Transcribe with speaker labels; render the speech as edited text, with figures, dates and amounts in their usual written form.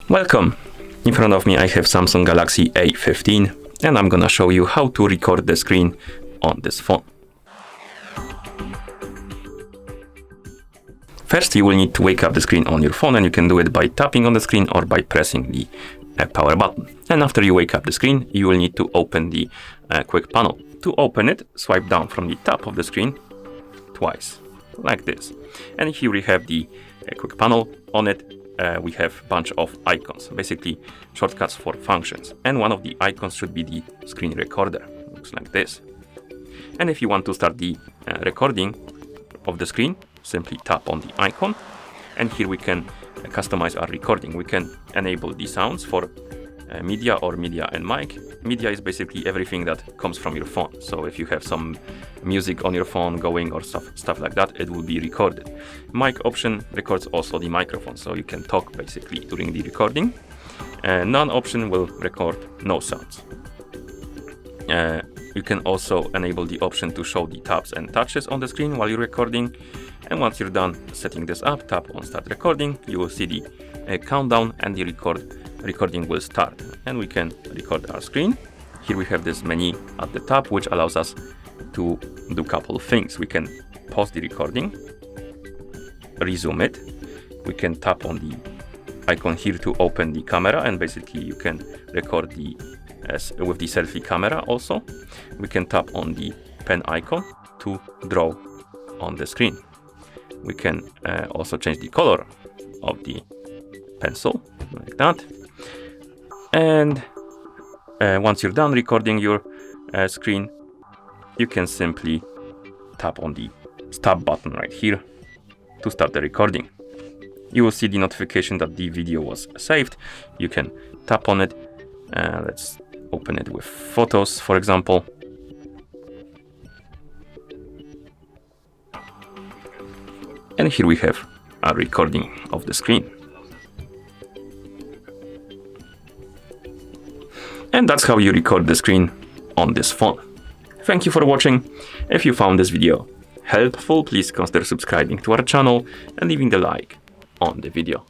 Speaker 1: Welcome! In front of me I have Samsung Galaxy A15 and I'm gonna show you how to record the screen on this phone. First you will need to wake up the screen on your phone, and you can do it by tapping on the screen or by pressing the power button. And after you wake up the screen, you will need to open the quick panel. To open it, swipe down from the top of the screen twice, like this. And here we have the quick panel. On it we have a bunch of icons, basically shortcuts for functions. And one of the icons should be the screen recorder. Looks like this. And if you want to start the recording of the screen, simply tap on the icon, and here we can customize our recording. We can enable the sounds for media or media and mic. Media is basically everything that comes from your phone. So if you have some music on your phone going or stuff like that, it will be recorded. Mic option records also the microphone, so you can talk basically during the recording. None option will record no sounds. You can also enable the option to show the taps and touches on the screen while you're recording. And once you're done setting this up, tap on start recording. You will see the countdown and the recording will start. And we can record our screen. Here we have this menu at the top, which allows us to do a couple of things. We can pause the recording, resume it. We can tap on the icon here to open the camera, and basically you can record with the selfie camera also. We can tap on the pen icon to draw on the screen. We can also change the color of the pencil, like that. And once you're done recording your screen, you can simply tap on the stop button right here to start the recording. You will see the notification that the video was saved. You can tap on it. Let's open it with photos, for example. And here we have a recording of the screen. And that's how you record the screen on this phone. Thank you for watching. If you found this video helpful, please consider subscribing to our channel and leaving the like on the video.